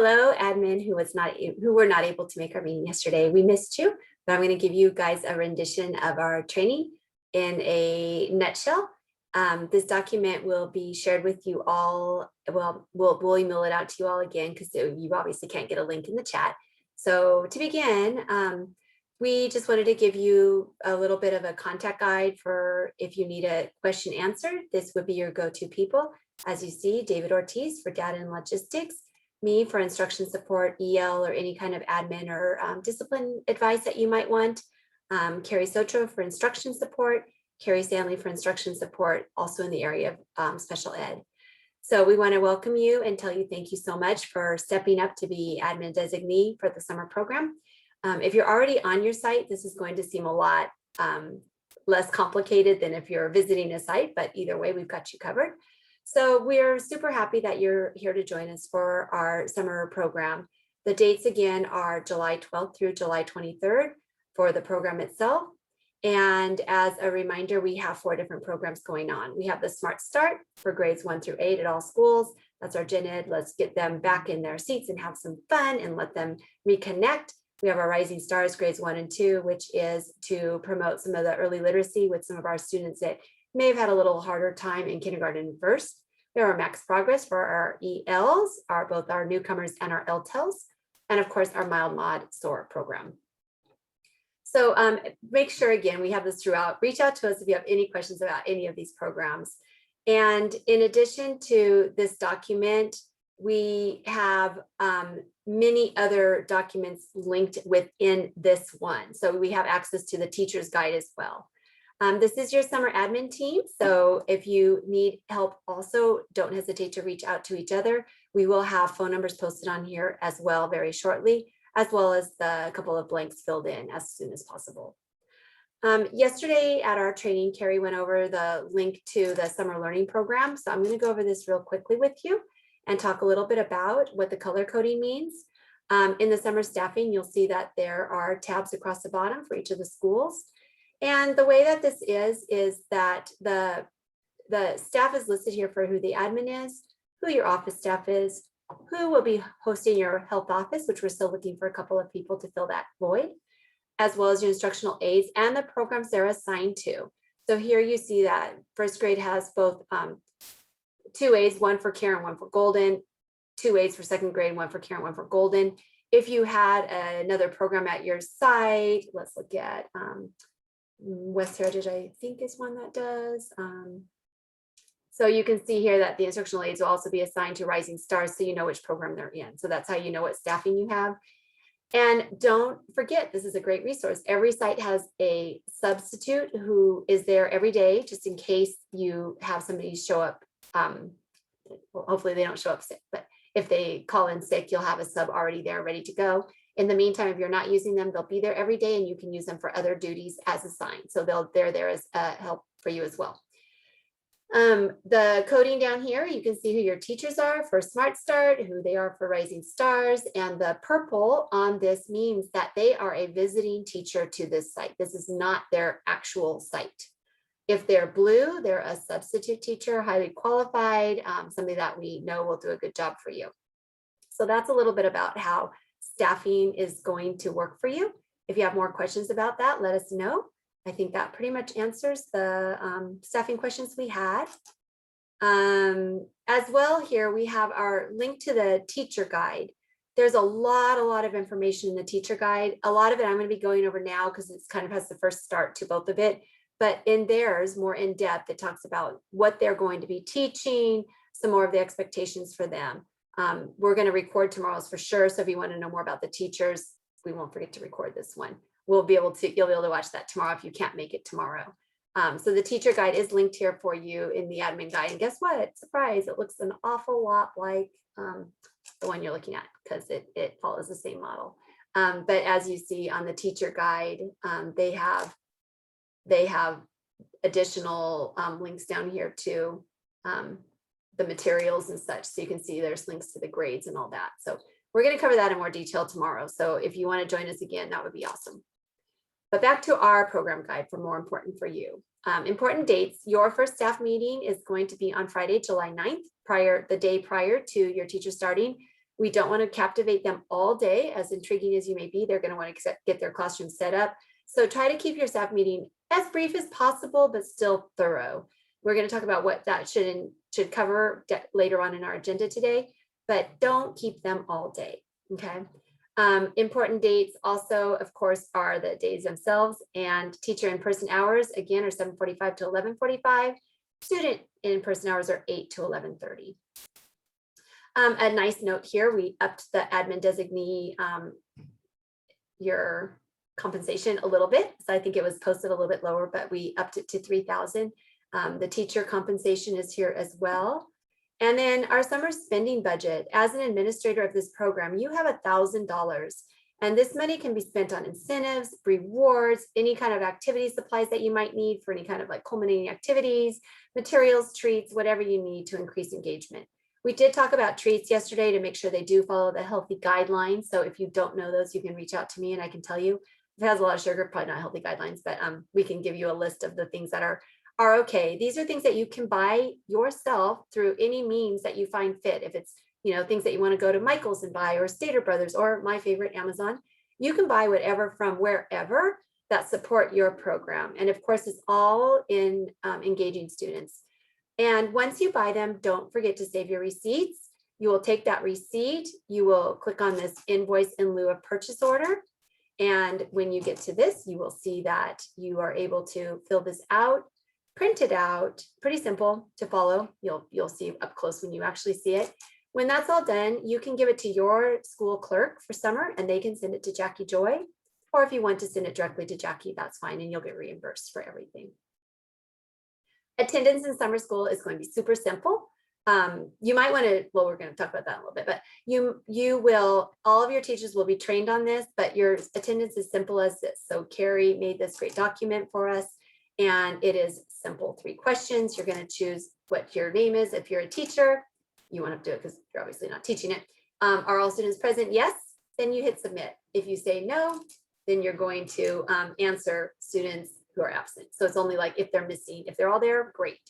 Hello, admin who were not able to make our meeting yesterday. We missed you, but I'm going to give you guys a rendition of our training in a nutshell. This document will be shared with you all. Well, we'll email it out to you all again because you obviously can't get a link in the chat. So to begin, we just wanted to give you a little bit of a contact guide for if you need a question answered. This would be your go-to people. As you see, David Ortiz for data and logistics, me for instruction support, EL, or any kind of admin or discipline advice that you might want. Carrie Sotro for instruction support, Carrie Stanley for instruction support, also in the area of special ed. So we want to welcome you and tell you thank you so much for stepping up to be admin designee for the summer program. If you're already on your site, this is going to seem a lot less complicated than if you're visiting a site, but either way, we've got you covered. So we're super happy that you're here to join us for our summer program. The dates again are July 12th through July 23rd for the program itself. And as a reminder, we have 4 different programs going on. We have the Smart Start for grades 1 through 8 at all schools. That's our gen ed. Let's get them back in their seats and have some fun and let them reconnect. We have our Rising Stars grades 1 and 2, which is to promote some of the early literacy with some of our students that may have had a little harder time in kindergarten and first. We have our Max Progress for our ELs, both our newcomers and our LTELs, and of course our Mild Mod SOAR program. So make sure, again, we have this throughout. Reach out to us if you have any questions about any of these programs. And in addition to this document, we have many other documents linked within this one. So we have access to the teacher's guide as well. This is your summer admin team. So if you need help also, don't hesitate to reach out to each other. We will have phone numbers posted on here as well very shortly, as well as the couple of blanks filled in as soon as possible. Yesterday at our training, Carrie went over the link to the summer learning program. So I'm going to go over this real quickly with you and talk a little bit about what the color coding means. In the summer staffing, you'll see that there are tabs across the bottom for each of the schools. And the way that this is that the staff is listed here for who the admin is, who your office staff is, who will be hosting your health office, which we're still looking for a couple of people to fill that void, as well as your instructional aides and the programs they're assigned to. So here you see that first grade has both 2 aides, 1 for Karen, 1 for Golden, 2 aides for second grade, 1 for Karen, 1 for Golden. If you had another program at your site, let's look at West Heritage, I think is one that does. So you can see here that the instructional aides will also be assigned to Rising Stars, so you know which program they're in. So that's how you know what staffing you have. And don't forget, this is a great resource. Every site has a substitute who is there every day, just in case you have somebody show up. Well, hopefully they don't show up sick, but if they call in sick, you'll have a sub already there ready to go. In the meantime, if you're not using them, they'll be there every day and you can use them for other duties as assigned. So they're there as help for you as well. The coding down here, you can see who your teachers are for Smart Start, who they are for Rising Stars, and the purple on this means that they are a visiting teacher to this site. This is not their actual site. If they're blue, they're a substitute teacher, highly qualified, somebody that we know will do a good job for you. So that's a little bit about how staffing is going to work for you. If you have more questions about that, let us know. I think that pretty much answers the staffing questions we had. As well, here we have our link to the teacher guide. There's a lot of information in the teacher guide. A lot of it I'm going to be going over now because it's kind of has the first start to both of it. But in theirs, more in depth, it talks about what they're going to be teaching, some more of the expectations for them. We're going to record tomorrow's for sure. So if you want to know more about the teachers, we won't forget to record this one. You'll be able to watch that tomorrow if you can't make it tomorrow. So the teacher guide is linked here for you in the admin guide. And guess what? Surprise, it looks an awful lot like the one you're looking at because it follows the same model. But as you see on the teacher guide, they have additional links down here to the materials and such. So you can see there's links to the grades and all that. So we're going to cover that in more detail tomorrow. So if you want to join us again, that would be awesome. But back to our program guide for more important for you. Important dates. Your first staff meeting is going to be on Friday, July 9th, the day prior to your teacher starting. We don't want to captivate them all day. As intriguing as you may be, they're going to want to get their classroom set up. So try to keep your staff meeting as brief as possible, but still thorough. We're going to talk about what that should cover later on in our agenda today, but don't keep them all day, okay? Important dates also, of course, are the days themselves, and teacher in-person hours, again, are 7:45 to 11:45. Student in-person hours are 8 to 11:30. A nice note here, we upped the admin designee, your compensation a little bit. So I think it was posted a little bit lower, but we upped it to 3,000. The teacher compensation is here as well. And then our summer spending budget, as an administrator of this program, you have $1,000. And this money can be spent on incentives, rewards, any kind of activity supplies that you might need for any kind of like culminating activities, materials, treats, whatever you need to increase engagement. We did talk about treats yesterday to make sure they do follow the healthy guidelines. So if you don't know those, you can reach out to me and I can tell you. If it has a lot of sugar, probably not healthy guidelines, but we can give you a list of the things that are okay. These are things that you can buy yourself through any means that you find fit. If it's, you know, things that you want to go to Michael's and buy, or Stater Brothers, or my favorite, Amazon, you can buy whatever from wherever that support your program. And of course, it's all in engaging students. And once you buy them, don't forget to save your receipts. You will take that receipt, you will click on this invoice in lieu of purchase order. And when you get to this, you will see that you are able to fill this out, print it out, pretty simple to follow. You'll see up close when you actually see it. When that's all done, you can give it to your school clerk for summer and they can send it to Jackie Joy. Or if you want to send it directly to Jackie, that's fine, and you'll get reimbursed for everything. Attendance in summer school is going to be super simple. You might want to, well, we're going to talk about that in a little bit, but you will, all of your teachers will be trained on this, but your attendance is simple as this. So Carrie made this great document for us, and it is simple 3 questions. You're going to choose what your name is. If you're a teacher, you want to do it because you're obviously not teaching it. Are all students present? Yes. Then you hit submit. If you say no, then you're going to answer students who are absent. So it's only like if they're missing. If they're all there, great.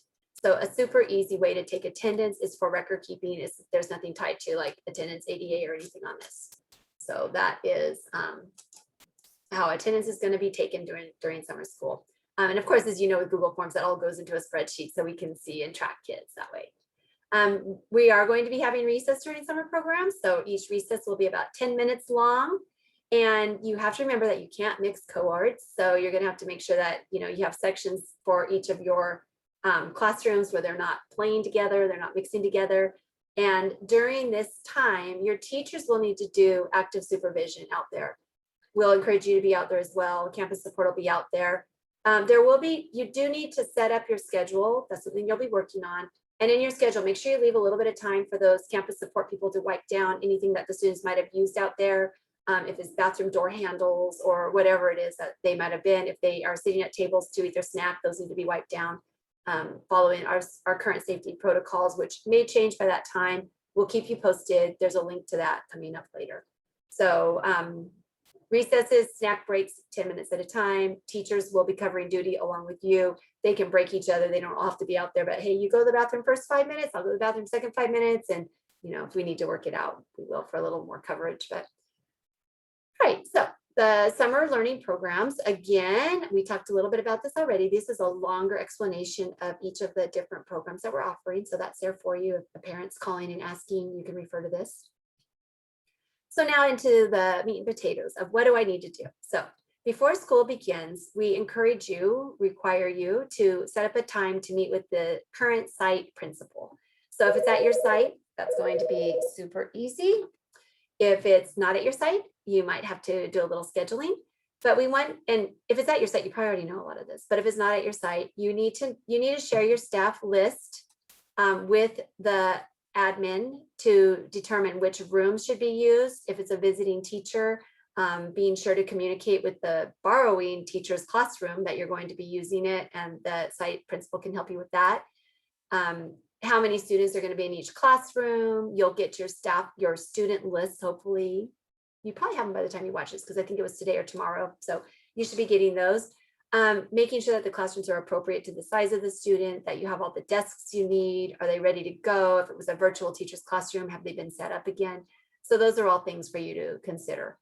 So a super easy way to take attendance is for record keeping. There's nothing tied to like attendance ADA or anything on this. So that is how attendance is going to be taken during summer school. And of course, as you know, with Google Forms, that all goes into a spreadsheet so we can see and track kids that way. We are going to be having recess during summer programs. So each recess will be about 10 minutes long. And you have to remember that you can't mix cohorts. So you're going to have to make sure that, you know, you have sections for each of your classrooms where they're not playing together, they're not mixing together. And during this time, your teachers will need to do active supervision out there. We'll encourage you to be out there as well. Campus support will be out there. You do need to set up your schedule. That's something you'll be working on. And in your schedule, make sure you leave a little bit of time for those campus support people to wipe down anything that the students might have used out there. If it's bathroom door handles or whatever it is that they might have been. If they are sitting at tables to eat their snack, those need to be wiped down. Following our current safety protocols, which may change by that time. We'll keep you posted. There's a link to that coming up later. So recesses, snack breaks, 10 minutes at a time. Teachers will be covering duty along with you. They can break each other. They don't all have to be out there, but hey, you go to the bathroom first 5 minutes, I'll go to the bathroom second 5 minutes. And you know, if we need to work it out, we will for a little more coverage. But right, so the summer learning programs, again, we talked a little bit about this already. This is a longer explanation of each of the different programs that we're offering. So that's there for you. If the parent's calling and asking, you can refer to this. So now into the meat and potatoes of what do I need to do? So before school begins, we require you to set up a time to meet with the current site principal. So if it's at your site, that's going to be super easy. If it's not at your site, you might have to do a little scheduling, but and if it's at your site, you probably already know a lot of this, but if it's not at your site, you need to share your staff list with the admin to determine which rooms should be used. If it's a visiting teacher, being sure to communicate with the borrowing teacher's classroom that you're going to be using it, and the site principal can help you with that. How many students are going to be in each classroom. You'll get your student lists, hopefully. You probably have them by the time you watch this, because I think it was today or tomorrow. So you should be getting those. Making sure that the classrooms are appropriate to the size of the student, that you have all the desks you need. Are they ready to go? If it was a virtual teacher's classroom, have they been set up again? So those are all things for you to consider.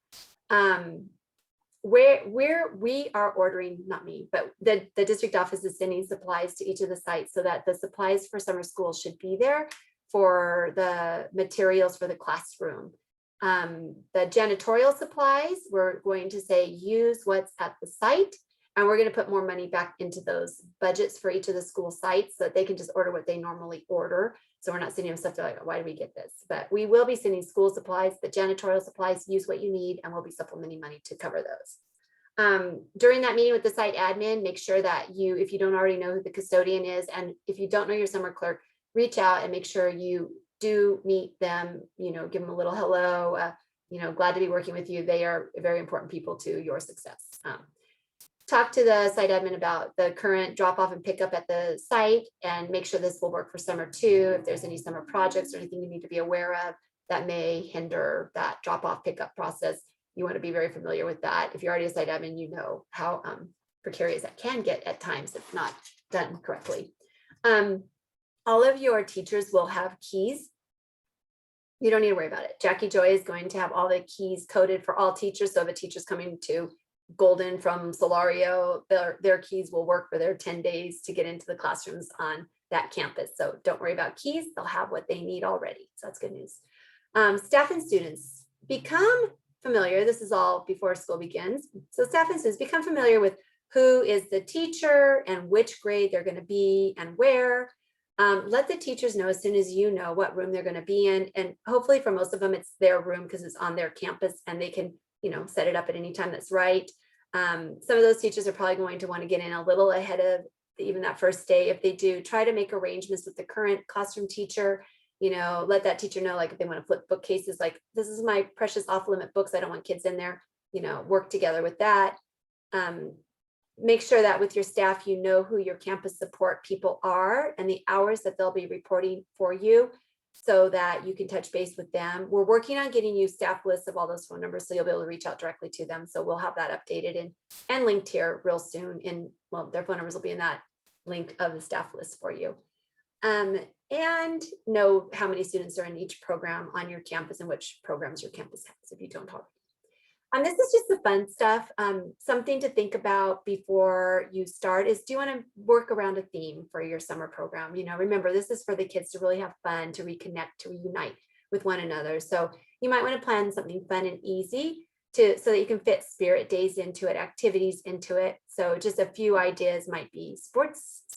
Where we are ordering, not me, but the district office is sending supplies to each of the sites so that the supplies for summer school should be there for the materials for the classroom. The janitorial supplies, we're going to say use what's at the site, and we're going to put more money back into those budgets for each of the school sites so that they can just order what they normally order. So we're not sending them stuff they're like, why do we get this? But we will be sending school supplies, the janitorial supplies, use what you need, and we'll be supplementing money to cover those. During that meeting with the site admin, make sure that if you don't already know who the custodian is, and if you don't know your summer clerk, reach out and make sure you do meet them, give them a little hello, glad to be working with you. They are very important people to your success. Talk to the site admin about the current drop off and pickup at the site and make sure this will work for summer too. If there's any summer projects or anything you need to be aware of that may hinder that drop off pickup process, you want to be very familiar with that. If you're already a site admin, you know how precarious that can get at times if not done correctly. All of your teachers will have keys. You don't need to worry about it. Jackie Joy is going to have all the keys coded for all teachers. So if a teacher's coming to Golden from Solario, their keys will work for their 10 days to get into the classrooms on that campus. So don't worry about keys. They'll have what they need already. So that's good news. Staff and students become familiar. This is all before school begins. So staff and students become familiar with who is the teacher and which grade they're going to be and where. Let the teachers know as soon as you know what room they're going to be in. And hopefully for most of them, it's their room because it's on their campus and they can, set it up at any time that's right. Some of those teachers are probably going to want to get in a little ahead of even that first day. If they do, try to make arrangements with the current classroom teacher, let that teacher know, like if they want to flip bookcases, like this is my precious off limit books. I don't want kids in there, work together with that. Make sure that with your staff, you know who your campus support people are and the hours that they'll be reporting for you so that you can touch base with them. We're working on getting you staff lists of all those phone numbers so you'll be able to reach out directly to them. So we'll have that updated and linked here real soon. Their phone numbers will be in that link of the staff list for you. And know how many students are in each program on your campus and which programs your campus has if you don't already. This is just the fun stuff. Something to think about before you start is, do you want to work around a theme for your summer program? Remember, this is for the kids to really have fun, to reconnect, to reunite with one another. So you might want to plan something fun and easy so that you can fit spirit days into it, activities into it. So just a few ideas might be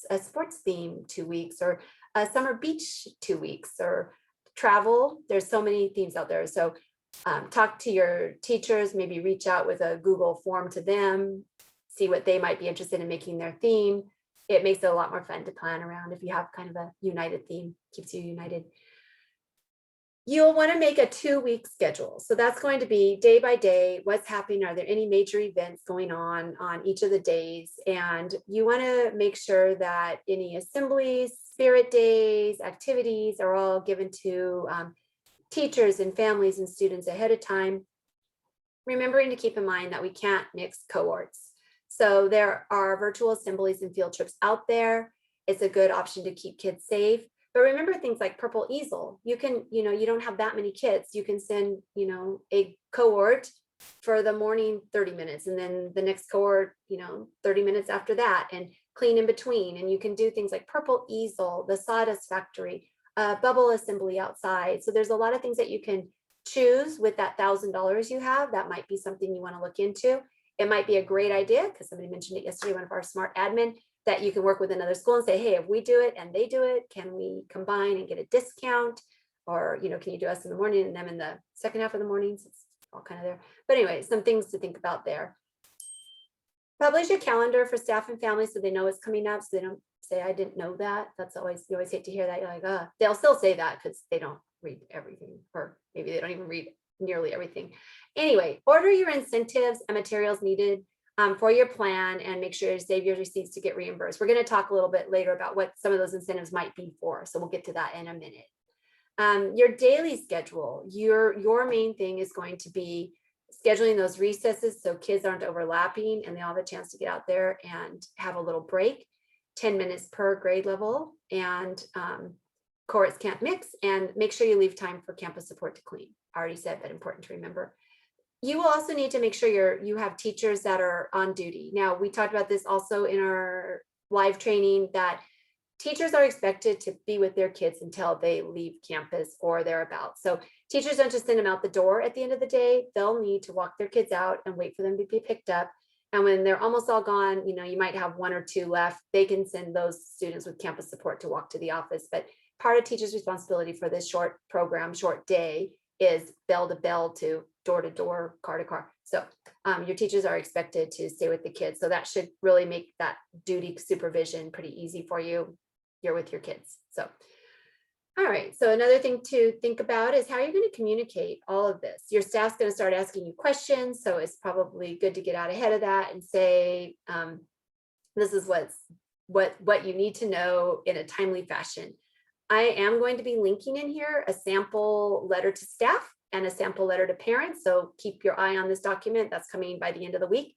a sports theme 2 weeks, or a summer beach 2 weeks, or travel. There's so many themes out there. So talk to your teachers, maybe reach out with a Google form to them, see what they might be interested in making their theme. It makes it a lot more fun to plan around if you have kind of a united theme, keeps you united. You'll want to make a 2-week schedule. So that's going to be day by day, what's happening. Are there any major events going on each of the days? And you want to make sure that any assemblies, spirit days, activities are all given to teachers and families and students ahead of time, remembering to keep in mind that we can't mix cohorts. So there are virtual assemblies and field trips out there. It's a good option to keep kids safe. But remember things like Purple Easel. You can, you don't have that many kids. You can send, a cohort for the morning 30 minutes and then the next cohort, 30 minutes after that, and clean in between. And you can do things like Purple Easel, the Sawdust Factory, bubble assembly outside. So there's a lot of things that you can choose with that $1,000 you have. That might be something you want to look into. It might be a great idea because somebody mentioned it yesterday, one of our smart admin, that you can work with another school and say, hey, if we do it and they do it, can we combine and get a discount? Or, can you do us in the morning and them in the second half of the mornings? It's all kind of there. But anyway, some things to think about there. Publish a calendar for staff and families so they know it's coming up, so they don't say, I didn't know that. You always hate to hear that. You're like, they'll still say that because they don't read everything, or maybe they don't even read nearly everything. Anyway, order your incentives and materials needed for your plan and make sure you save your receipts to get reimbursed. We're going to talk a little bit later about what some of those incentives might be for. So we'll get to that in a minute. Your daily schedule, your main thing is going to be scheduling those recesses so kids aren't overlapping and they all have a chance to get out there and have a little break, 10 minutes per grade level, and cohorts can't mix, and make sure you leave time for campus support to clean. I already said, but important to remember. You will also need to make sure you have teachers that are on duty. Now, we talked about this also in our live training, that teachers are expected to be with their kids until they leave campus or thereabouts. So teachers don't just send them out the door at the end of the day. They'll need to walk their kids out and wait for them to be picked up. And when they're almost all gone, you might have 1 or 2 left. They can send those students with campus support to walk to the office. But part of teachers' responsibility for this short program, short day, is bell to bell to door, car to car. So your teachers are expected to stay with the kids. So that should really make that duty supervision pretty easy for you. You're with your kids. So, all right. So another thing to think about is how you're going to communicate all of this. Your staff's going to start asking you questions. So it's probably good to get out ahead of that and say, this is what you need to know in a timely fashion. I am going to be linking in here a sample letter to staff and a sample letter to parents. So keep your eye on this document. That's coming by the end of the week.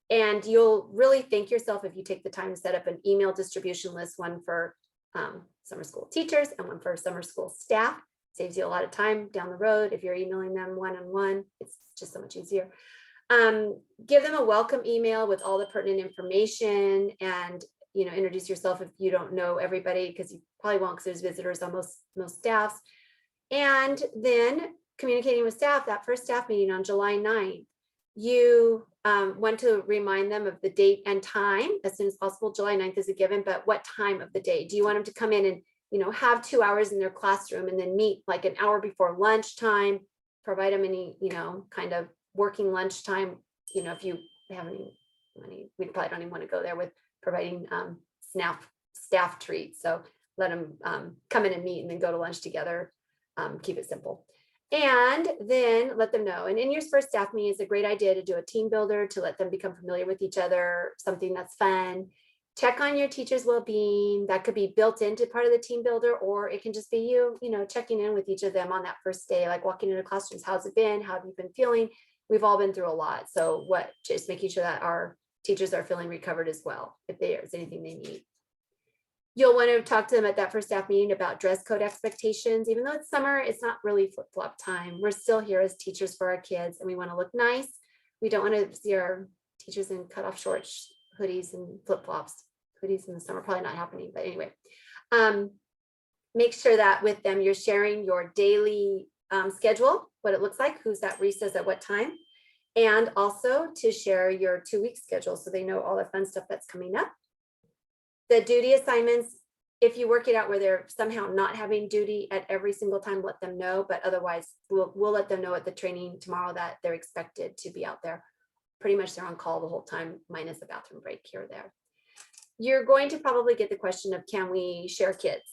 And you'll really thank yourself if you take the time to set up an email distribution list, one for summer school teachers and one for summer school staff. Saves you a lot of time down the road. If you're emailing them one-on-one, it's just so much easier. Give them a welcome email with all the pertinent information, and introduce yourself if you don't know everybody, because you probably won't, because there's visitors on most staffs. And then communicating with staff, that first staff meeting on July 9th, you want to remind them of the date and time as soon as possible. July 9th is a given, but what time of the day? Do you want them to come in and have 2 hours in their classroom and then meet like an hour before lunchtime, provide them any kind of working lunchtime? If you have any money, we probably don't even want to go there with providing staff treats. So let them come in and meet and then go to lunch together. Keep it simple. And then let them know. And in your first staff meeting, it's a great idea to do a team builder to let them become familiar with each other, something that's fun. Check on your teacher's well-being. That could be built into part of the team builder, or it can just be you checking in with each of them on that first day, like walking into classrooms. How's it been? How have you been feeling? We've all been through a lot. So just making sure that our teachers are feeling recovered as well, if there's anything they need. You'll want to talk to them at that first staff meeting about dress code expectations. Even though it's summer, it's not really flip-flop time. We're still here as teachers for our kids, and we want to look nice. We don't want to see our teachers in cutoff shorts, hoodies, and flip-flops. Hoodies in the summer, probably not happening, but anyway. Make sure that with them, you're sharing your daily schedule, what it looks like, who's at recess at what time, and also to share your 2-week schedule so they know all the fun stuff that's coming up. The duty assignments, if you work it out where they're somehow not having duty at every single time, let them know, but otherwise we'll let them know at the training tomorrow that they're expected to be out there. Pretty much they're on call the whole time, minus a bathroom break here or there. You're going to probably get the question of, can we share kids?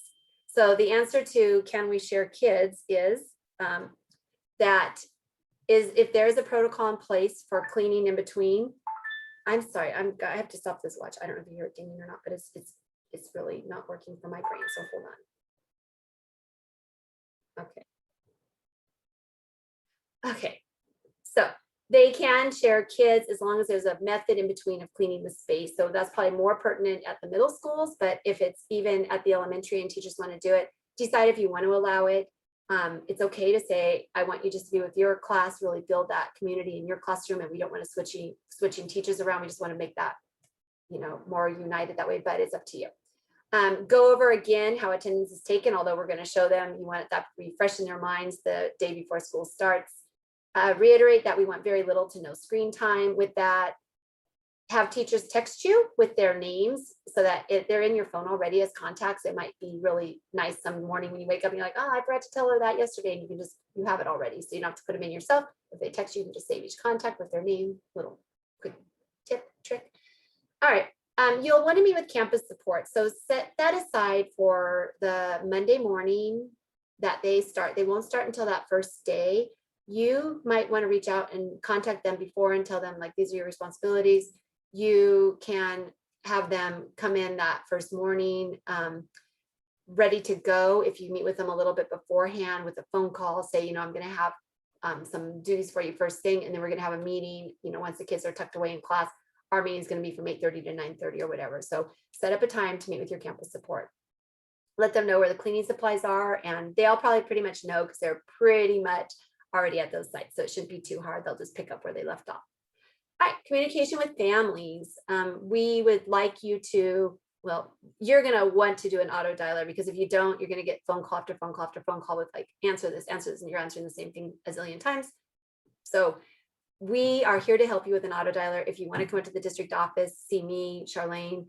So the answer to can we share kids is if there is a protocol in place for cleaning in between. I'm sorry, I have to stop this watch. I don't know if you hear it dinging or not, but it's really not working for my brain. So hold on. Okay. So they can share kids as long as there's a method in between of cleaning the space. So that's probably more pertinent at the middle schools, but if it's even at the elementary and teachers want to do it, decide if you want to allow it. It's okay to say, I want you just to be with your class, really build that community in your classroom, and we don't want to switching teachers around. We just want to make that, more united that way, but it's up to you. Go over again how attendance is taken, although we're going to show them, you want that to be fresh in their minds the day before school starts. Reiterate that we want very little to no screen time with that. Have teachers text you with their names so that if they're in your phone already as contacts, it might be really nice some morning when you wake up and you're like, oh, I forgot to tell her that yesterday, and you have it already. So you don't have to put them in yourself. If they text you, you can just save each contact with their name. Little quick tip, trick. All right. You'll want to meet with campus support. So set that aside for the Monday morning that they start. They won't start until that first day. You might want to reach out and contact them before and tell them, like, these are your responsibilities. You can have them come in that first morning ready to go. If you meet with them a little bit beforehand with a phone call, say, I'm going to have some duties for you first thing, and then we're going to have a meeting, once the kids are tucked away in class. Our meeting is going to be from 8:30 to 9:30 or whatever. So set up a time to meet with your campus support. let them know where the cleaning supplies are, and they'll probably pretty much know because they're pretty much already at those sites. So it shouldn't be too hard. They'll just pick up where they left off. All right, communication with families. We would like you to, well, you're going to want to do an auto dialer, because if you don't, you're going to get phone call after phone call after phone call with like, answer this, and you're answering the same thing a zillion times. So we are here to help you with an auto dialer. If you want to come into the district office, see me, Charlene,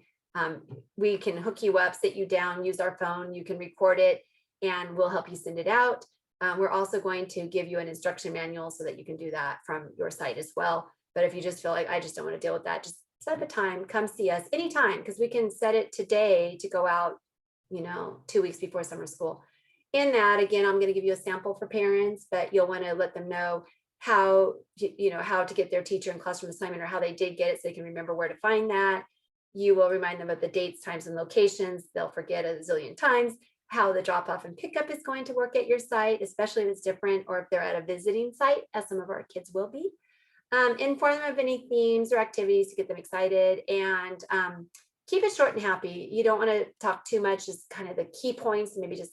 we can hook you up, sit you down, use our phone, you can record it, and we'll help you send it out. We're also going to give you an instruction manual so that you can do that from your site as well. But if you just feel like, I just don't want to deal with that, just set up a time, come see us anytime, because we can set it today to go out, 2 weeks before summer school. In that, again, I'm going to give you a sample for parents, but you'll want to let them know how, how to get their teacher and classroom assignment, or how they did get it, so they can remember where to find that. You will remind them of the dates, times, and locations. They'll forget a zillion times. How the drop off and pickup is going to work at your site, especially if it's different, or if they're at a visiting site, as some of our kids will be. Inform them of any themes or activities to get them excited, and keep it short and happy. You don't want to talk too much, just kind of the key points, maybe just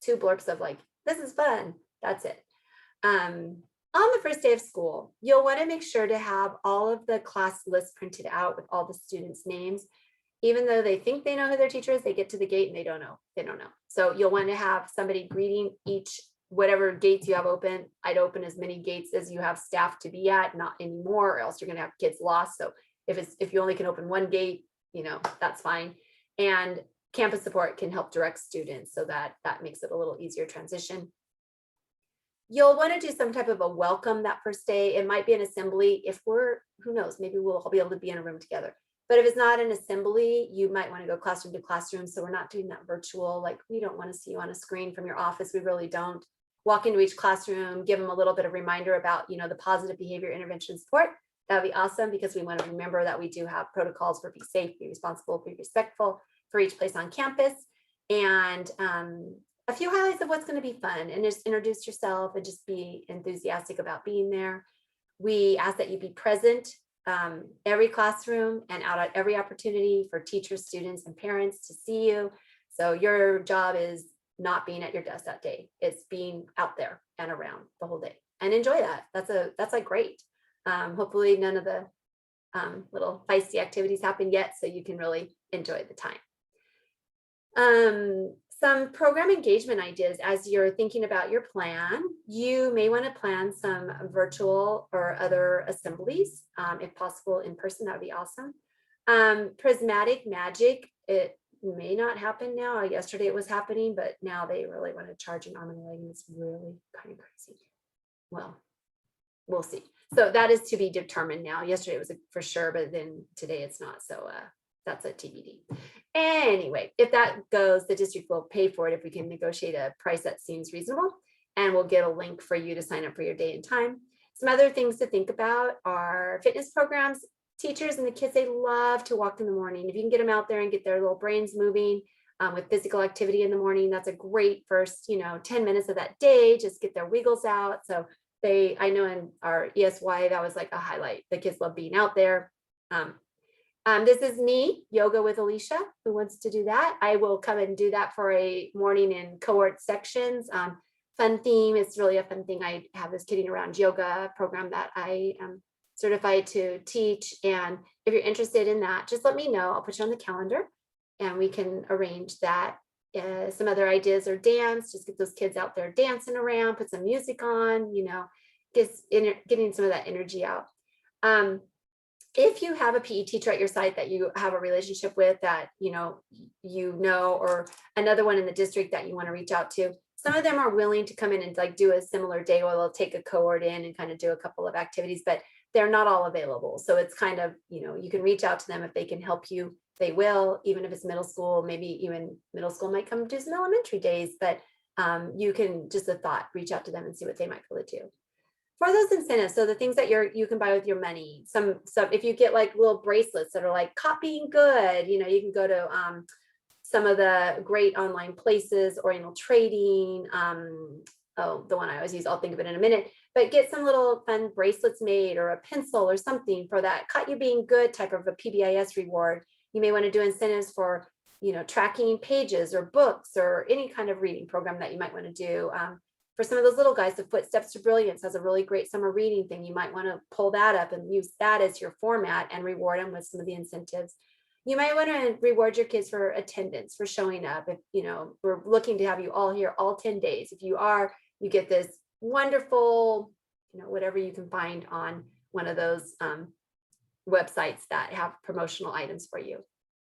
2 blurbs of like, this is fun. That's it. On the first day of school, you'll want to make sure to have all of the class lists printed out with all the students' names. Even though they think they know who their teacher is, they get to the gate and they don't know. So you'll want to have somebody greeting each, whatever gates you have open. I'd open as many gates as you have staff to be at, not anymore, or else you're going to have kids lost. So if you only can open one gate, that's fine. And campus support can help direct students, so that makes it a little easier transition. You'll want to do some type of a welcome that first day. It might be an assembly. If who knows, maybe we'll all be able to be in a room together. But if it's not an assembly, you might want to go classroom to classroom. So we're not doing that virtual. Like, we don't want to see you on a screen from your office. We really don't. Walk into each classroom, give them a little bit of reminder about, the positive behavior intervention support. That would be awesome, because we want to remember that we do have protocols for be safe, be responsible, be respectful for each place on campus. And a few highlights of what's going to be fun, and just introduce yourself and just be enthusiastic about being there. We ask that you be present every classroom and out at every opportunity for teachers, students, and parents to see you. So your job is not being at your desk that day. It's being out there and around the whole day, and enjoy that. That's like great. Hopefully none of the little feisty activities happen yet, so you can really enjoy the time. Some program engagement ideas as you're thinking about your plan. You may want to plan some virtual or other assemblies, if possible in person. That would be awesome. Prismatic magic, it may not happen now. Yesterday it was happening, but now they really want to charge an arm and a leg, and it's really kind of crazy. Well, we'll see. So that is to be determined now. Yesterday it was for sure, but then today it's not. So that's a TBD. Anyway, if that goes, the district will pay for it if we can negotiate a price that seems reasonable, and we'll get a link for you to sign up for your day and time. Some other things to think about are fitness programs. Teachers and the kids, they love to walk in the morning. If you can get them out there and get their little brains moving with physical activity in the morning, that's a great first, 10 minutes of that day. Just get their wiggles out. So I know in our ESY, that was like a highlight. The kids love being out there. This is me, yoga with Alicia, who wants to do that. I will come and do that for a morning in cohort sections. Fun theme. It's really a fun thing. I have this Kidding Around Yoga program that I am certified to teach. And if you're interested in that, just let me know. I'll put you on the calendar and we can arrange that. Some other ideas are dance. Just get those kids out there dancing around, put some music on, just getting some of that energy out. If you have a PE teacher at your site that you have a relationship with, that or another one in the district that you want to reach out to, some of them are willing to come in and like do a similar day, or they'll take a cohort in and kind of do a couple of activities, but they're not all available. So it's kind of, you can reach out to them. If they can help you, they will. Even if it's middle school, maybe even middle school might come do some elementary days, but you can, just a thought, reach out to them and see what they might be able to do. For those incentives, so the things that you can buy with your money, some if you get like little bracelets that are like copying good, you can go to some of the great online places, Oriental Trading, the one I always use, I'll think of it in a minute, but get some little fun bracelets made, or a pencil or something for that caught you being good type of a PBIS reward. You may want to do incentives for tracking pages or books or any kind of reading program that you might want to do. For some of those little guys, the Footsteps to Brilliance has a really great summer reading thing. You might want to pull that up and use that as your format and reward them with some of the incentives. You might want to reward your kids for attendance, for showing up. If, we're looking to have you all here all 10 days. If you are, you get this wonderful, whatever you can find on one of those websites that have promotional items for you.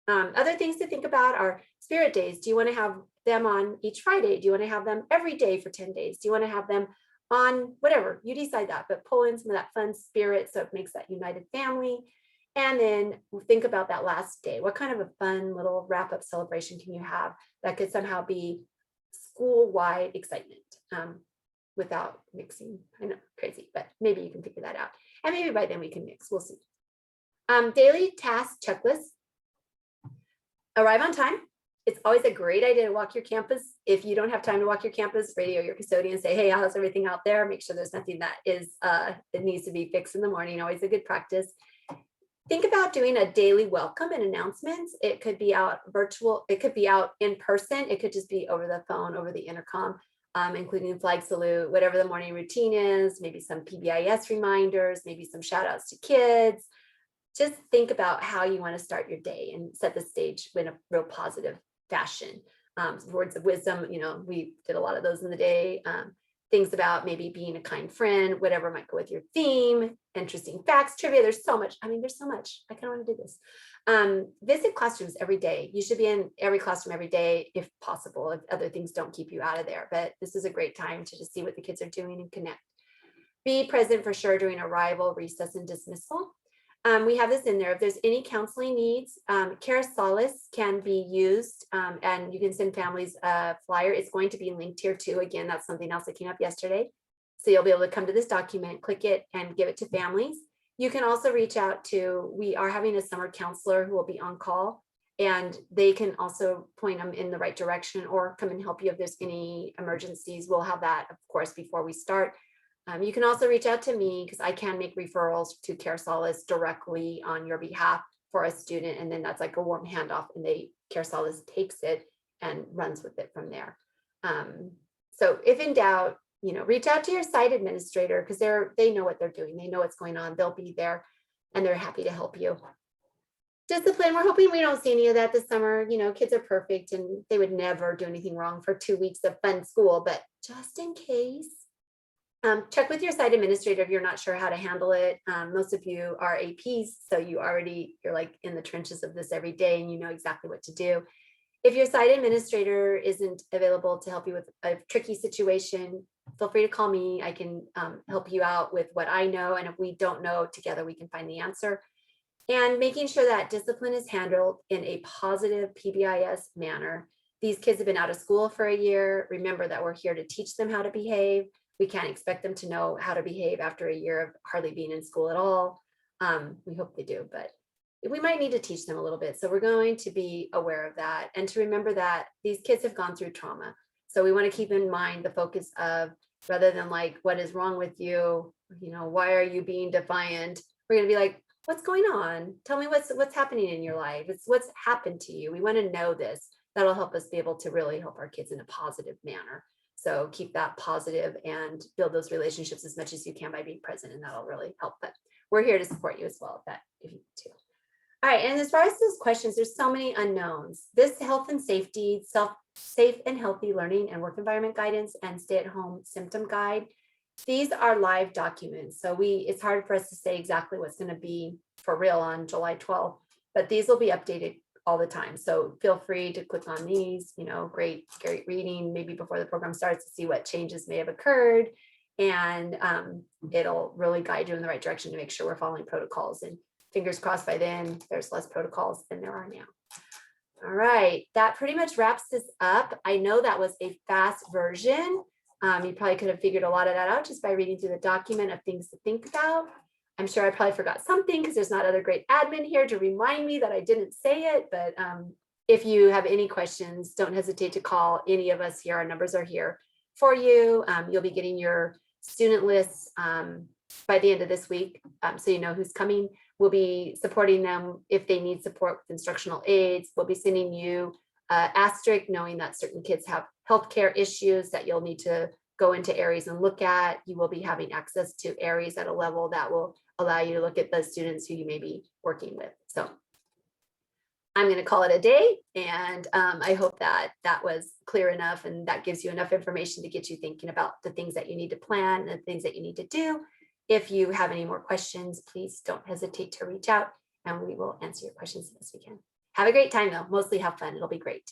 Other things to think about are spirit days. Do you want to have them on each Friday? Do you want to have them every day for 10 days? Do you want to have them on whatever? You decide that, but pull in some of that fun spirit so it makes that united family. And then think about that last day. What kind of a fun little wrap-up celebration can you have that could somehow be school-wide excitement without mixing? I know, crazy, but maybe you can figure that out. And maybe by then we can mix, we'll see. Daily task checklist. Arrive on time. It's always a great idea to walk your campus. If you don't have time to walk your campus, radio your custodian, say, hey, how's everything out there? Make sure there's nothing that needs to be fixed in the morning. Always a good practice. Think about doing a daily welcome and announcements. It could be out virtual. It could be out in person. It could just be over the phone, over the intercom, including flag salute, whatever the morning routine is, maybe some PBIS reminders, maybe some shout outs to kids. Just think about how you want to start your day and set the stage in a real positive fashion. Words of wisdom, we did a lot of those in the day. Things about maybe being a kind friend, whatever might go with your theme, interesting facts, trivia. There's so much. There's so much. I kind of want to do this. Visit classrooms every day. You should be in every classroom every day if possible, if other things don't keep you out of there. But this is a great time to just see what the kids are doing and connect. Be present for sure during arrival, recess, and dismissal. We have this in there. If there's any counseling needs, Care Solace can be used, and you can send families a flyer. It's going to be linked here too. Again, that's something else that came up yesterday. So you'll be able to come to this document, click it, and give it to families. You can also reach out to, we are having a summer counselor who will be on call, and they can also point them in the right direction or come and help you if there's any emergencies. We'll have that, of course, before we start. You can also reach out to me because I can make referrals to Care Solace directly on your behalf for a student. And then that's like a warm handoff, and Care Solace takes it and runs with it from there. So if in doubt, reach out to your site administrator because they know what they're doing. They know what's going on. They'll be there and they're happy to help you. Discipline, we're hoping we don't see any of that this summer. Kids are perfect and they would never do anything wrong for 2 weeks of fun school, but just in case, check with your site administrator if you're not sure how to handle it. Most of you are APs, so you're like in the trenches of this every day and you know exactly what to do. If your site administrator isn't available to help you with a tricky situation, feel free to call me. I can help you out with what I know, and if we don't know, together we can find the answer. And making sure that discipline is handled in a positive PBIS manner. These kids have been out of school for a year. Remember that we're here to teach them how to behave. We can't expect them to know how to behave after a year of hardly being in school at all. We hope they do, but we might need to teach them a little bit. So we're going to be aware of that and to remember that these kids have gone through trauma. So we want to keep in mind the focus of, rather than like, what is wrong with you? Why are you being defiant? We're going to be like, what's going on? Tell me what's happening in your life. It's what's happened to you. We want to know this. That'll help us be able to really help our kids in a positive manner. So keep that positive and build those relationships as much as you can by being present, and that'll really help. But we're here to support you as well if you need to. All right, and as far as those questions, there's so many unknowns. This health and safety, safe and healthy learning and work environment guidance and stay-at-home symptom guide, these are live documents. So it's hard for us to say exactly what's going to be for real on July 12th, but these will be updated all the time. So feel free to click on these, great reading, maybe before the program starts, to see what changes may have occurred. And it'll really guide you in the right direction to make sure we're following protocols. And fingers crossed by then, there's less protocols than there are now. All right, that pretty much wraps this up. I know that was a fast version. You probably could have figured a lot of that out just by reading through the document of things to think about. I'm sure I probably forgot something because there's not other great admin here to remind me that I didn't say it. But if you have any questions, don't hesitate to call any of us here. Our numbers are here for you. You'll be getting your student lists by the end of this week, so you know who's coming. We'll be supporting them if they need support with instructional aids. We'll be sending you asterisk, knowing that certain kids have healthcare issues that you'll need to go into areas and look at. You will be having access to areas at a level that will allow you to look at the students who you may be working with. So I'm going to call it a day, and I hope that that was clear enough and that gives you enough information to get you thinking about the things that you need to plan and the things that you need to do. If you have any more questions, please don't hesitate to reach out and we will answer your questions as best we can. Have a great time though. Mostly have fun. It'll be great.